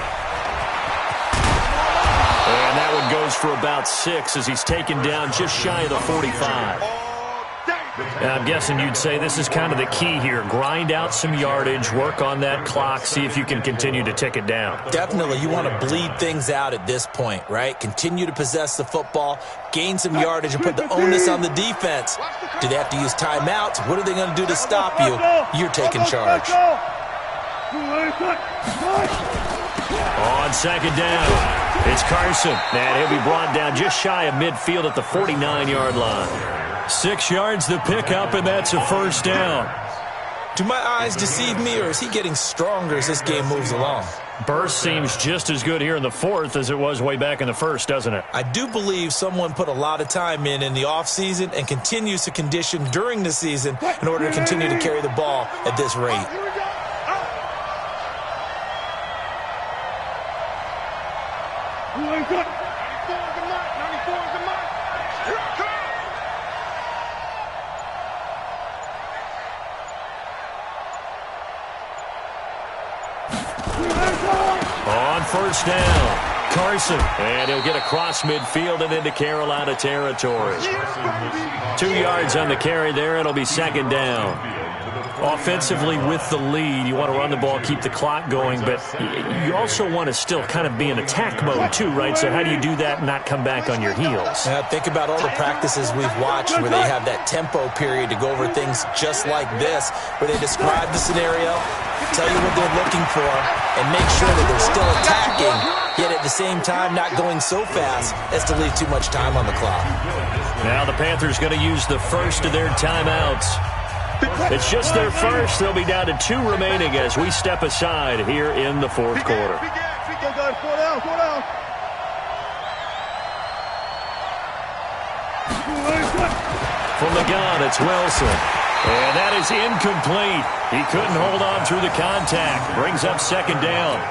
Speaker 2: And that one goes for about 6 as he's taken down just shy of the 45. And I'm guessing you'd say this is kind of the key here. Grind out some yardage, work on that clock, see if you can continue to tick it down.
Speaker 4: Definitely. You want to bleed things out at this point, right? Continue to possess the football, gain some yardage, and put the onus on the defense. Do they have to use timeouts? What are they going to do to stop you? You're taking charge.
Speaker 2: On 2nd down, it's Carson, and he'll be brought down just shy of midfield at the 49-yard line. 6 yards the pickup, and that's a 1st down.
Speaker 4: Do my eyes deceive me, or is he getting stronger as this game moves along?
Speaker 2: Burst seems just as good here in the 4th as it was way back in the 1st, doesn't it?
Speaker 4: I do believe someone put a lot of time in the offseason and continues to condition during the season in order to continue to carry the ball at this rate.
Speaker 2: On 1st down, Carson, and he'll get across midfield and into Carolina territory. 2 yards on the carry there. It'll be 2nd down. Offensively with the lead, you want to run the ball, keep the clock going, but you also want to still kind of be in attack mode too, right? So how do you do that and not come back on your heels?
Speaker 4: Think about all the practices we've watched where they have that tempo period to go over things just like this, where they describe the scenario, tell you what they're looking for, and make sure that they're still attacking, yet at the same time not going so fast as to leave too much time on the clock.
Speaker 2: Now the Panthers going to use the first of their timeouts. It's just their first. They'll be down to 2 remaining as we step aside here in the 4th quarter. From the gun, it's Wilson. And that is incomplete. He couldn't hold on through the contact. Brings up 2nd down.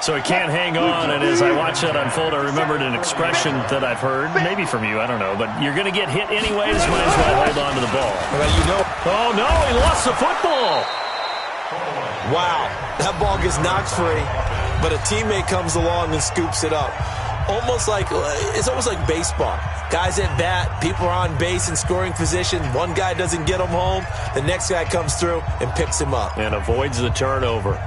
Speaker 2: So he can't hang on, and as I watch that unfold, I remembered an expression that I've heard, maybe from you, I don't know, but you're going to get hit anyways, might as well hold on to the ball.
Speaker 4: Well, you know.
Speaker 2: Oh, no, he lost the football.
Speaker 4: Wow, that ball gets knocked free, but a teammate comes along and scoops it up. It's almost like baseball. Guys at bat, people are on base in scoring position. One guy doesn't get him home, the next guy comes through and picks him up.
Speaker 2: And avoids the turnover.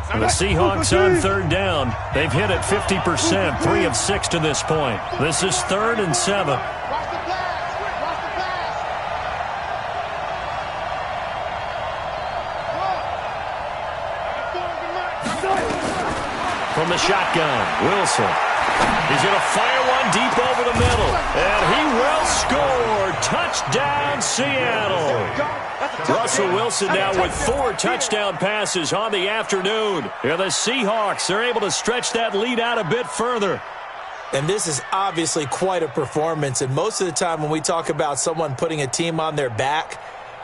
Speaker 2: The Seahawks on 3rd down. They've hit it 50%, 3 of 6 to this point. This is 3rd and 7. From the shotgun, Wilson. He's going to fire one deep over the middle. And he will score. Touchdown, Seattle. Russell Wilson now with 4 touchdown passes on the afternoon. And the Seahawks, they're able to stretch that lead out a bit further.
Speaker 4: And this is obviously quite a performance. And most of the time when we talk about someone putting a team on their back,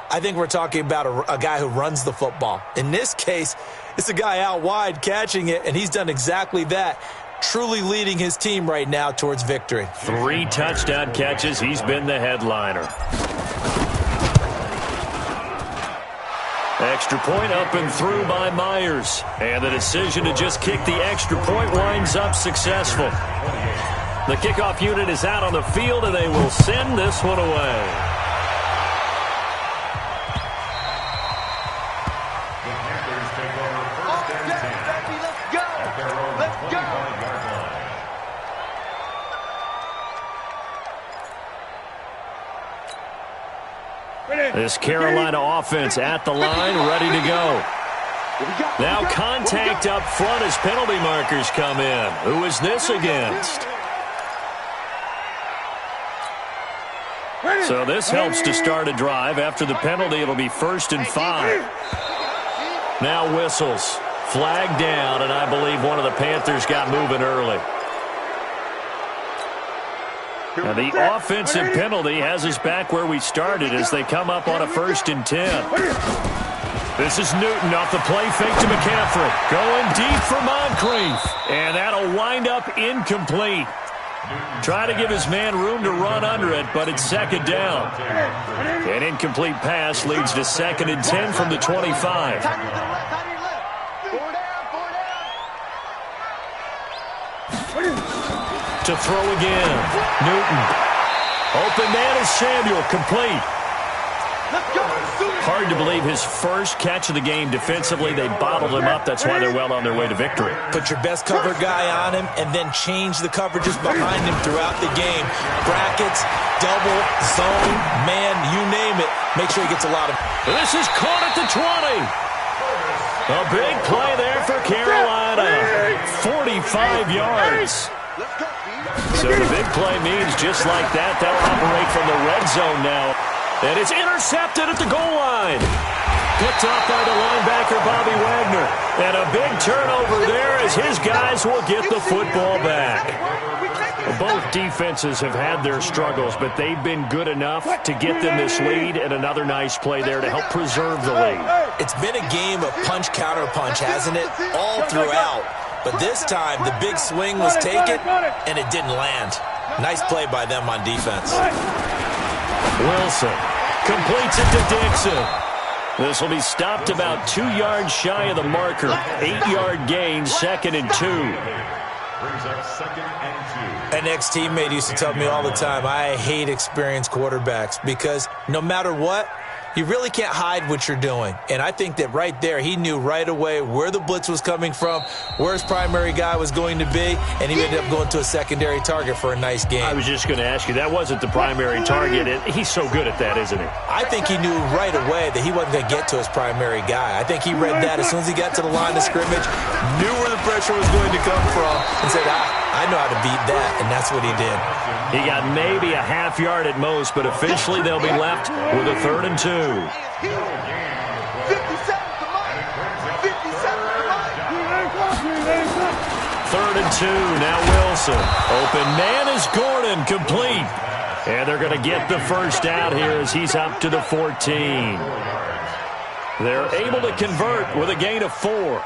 Speaker 4: I think we're talking about a guy who runs the football. In this case, it's a guy out wide catching it, and he's done exactly that, truly leading his team right now towards victory.
Speaker 2: 3 touchdown catches. He's been the headliner. Extra point up and through by Myers. And the decision to just kick the extra point winds up successful. The kickoff unit is out on the field, and they will send this one away.
Speaker 5: Let's go.
Speaker 2: This Carolina offense at the line, ready to go. Now contact up front as penalty markers come in. Who is this against? So this helps to start a drive. After the penalty, it'll be 1st and 5. Now whistles. Flag down, and I believe one of the Panthers got moving early. Now the offensive penalty has us back where we started as they come up on a 1st and 10. This is Newton off the play fake to McCaffrey. Going deep for Moncrief. And that'll wind up incomplete. Try to give his man room to run under it, but it's 2nd down. An incomplete pass leads to 2nd and 10 from the 25. To throw again. Newton. Open man is Samuel. Complete. Hard to believe his first catch of the game defensively. They bottled him up. That's why they're well on their way to victory.
Speaker 4: Put your best cover guy on him and then change the coverages behind him throughout the game. Brackets, double, zone, man, you name it. Make sure he gets a lot of...
Speaker 2: This is caught at the 20. A big play there for Carolina. 45 yards. So the big play means just like that, they'll operate from the red zone now. And it's intercepted at the goal line. Picked off by the linebacker, Bobby Wagner. And a big turnover there as his guys will get the football back. Both defenses have had their struggles, but they've been good enough to get them this lead, and another nice play there to help preserve the lead.
Speaker 4: It's been a game of punch-counter-punch, hasn't it? All throughout. But this time, the big swing was taken, and it didn't land. Nice play by them on defense.
Speaker 2: Wilson completes it to Dixon. This will be stopped about 2 yards shy of the marker. 8-yard gain, 2nd and 2.
Speaker 3: Brings up 2nd and 2.
Speaker 4: An ex-teammate used to tell me all the time, I hate experienced quarterbacks because no matter what, you really can't hide what you're doing. And I think that right there, he knew right away where the blitz was coming from, where his primary guy was going to be, and he ended up going to a secondary target for a nice game.
Speaker 2: I was just going to ask you, that wasn't the primary target. He's so good at that, isn't he?
Speaker 4: I think he knew right away that he wasn't going to get to his primary guy. I think he read that as soon as he got to the line of scrimmage, knew where the pressure was going to come from, and said, I know how to beat that, and that's what he did.
Speaker 2: He got maybe a half yard at most, but officially they'll be left with a 3rd and 2.
Speaker 5: 57 to Mike. 57 to Mike.
Speaker 2: 3rd and 2, now Wilson. Open man is Gordon, complete. And they're going to get the first out here as he's up to the 14. They're able to convert with a gain of 4.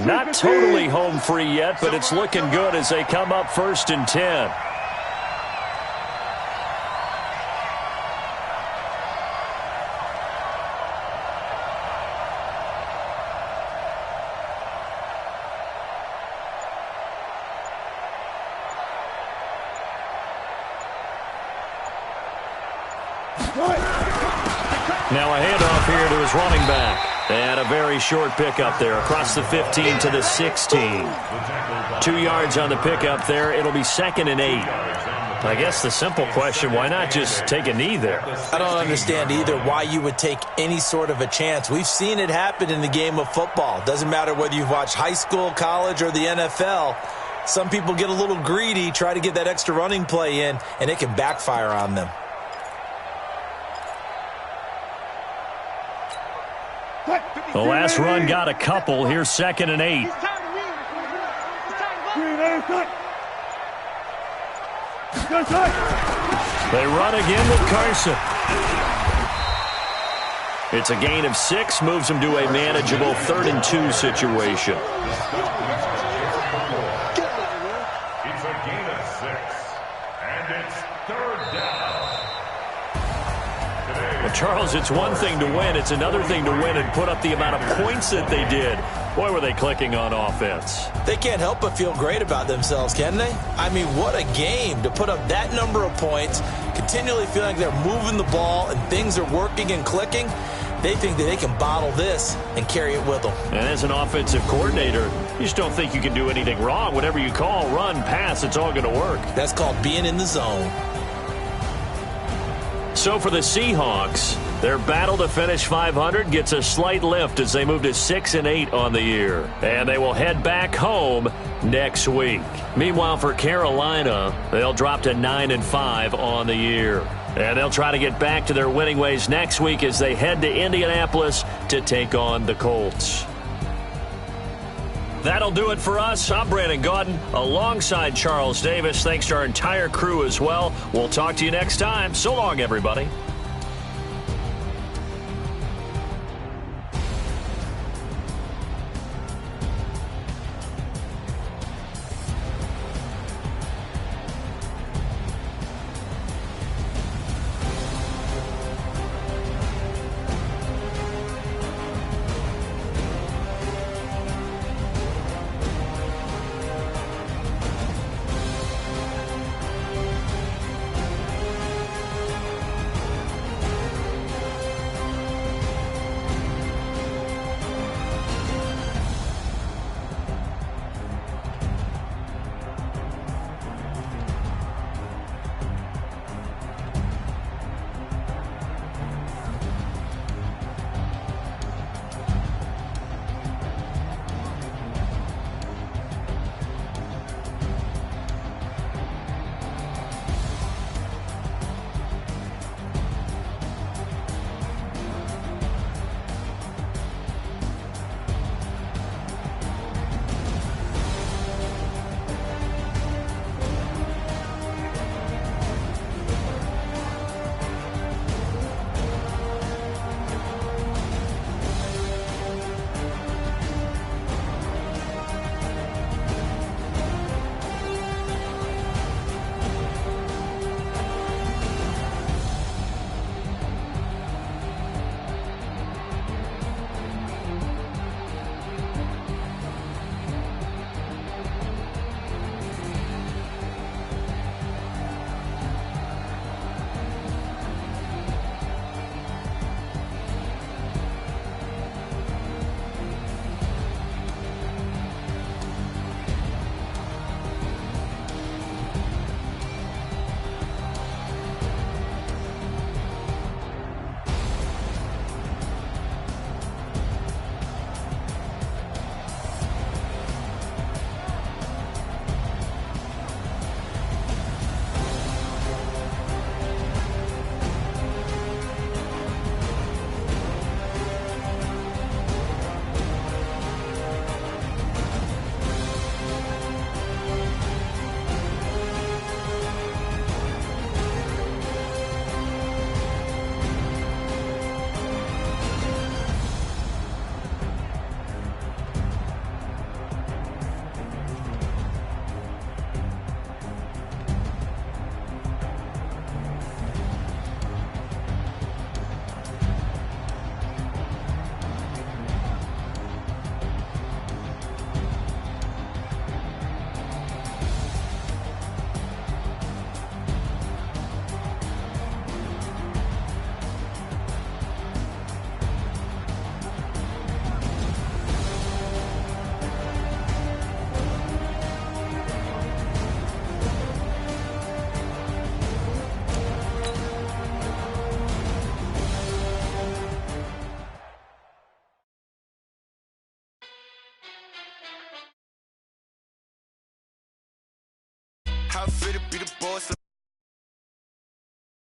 Speaker 2: Not totally home free yet, but it's looking good as they come up 1st and 10. Now a handoff here to his running back. And a very short pickup there across the 15 to the 16. 2 yards on the pickup there. It'll be 2nd and 8. I guess the simple question, why not just take a knee there?
Speaker 4: I don't understand either why you would take any sort of a chance. We've seen it happen in the game of football. Doesn't matter whether you've watched high school, college, or the NFL. Some people get a little greedy, try to get that extra running play in, and it can backfire on them.
Speaker 2: The last run got a couple. Here's 2nd and 8. They run again with Carson. It's a gain of 6, moves them to a manageable 3rd and 2 situation.
Speaker 3: It's a gain of 6, and it's 3rd down.
Speaker 2: Well, Charles, it's one thing to win. It's another thing to win and put up the amount of points that they did. Boy, were they clicking on offense.
Speaker 4: They can't help but feel great about themselves, can they? I mean, what a game to put up that number of points, continually feeling like they're moving the ball and things are working and clicking. They think that they can bottle this and carry it with them.
Speaker 2: And as an offensive coordinator, you just don't think you can do anything wrong. Whatever you call, run, pass, it's all going to work.
Speaker 4: That's called being in the zone.
Speaker 2: So for the Seahawks, their battle to finish 500 gets a slight lift as they move to 6-8 on the year. And they will head back home next week. Meanwhile, for Carolina, they'll drop to 9-5 on the year. And they'll try to get back to their winning ways next week as they head to Indianapolis to take on the Colts. That'll do it for us. I'm Brandon Gaudin alongside Charles Davis. Thanks to our entire crew as well. We'll talk to you next time. So long, everybody.
Speaker 1: How fit to be the boss.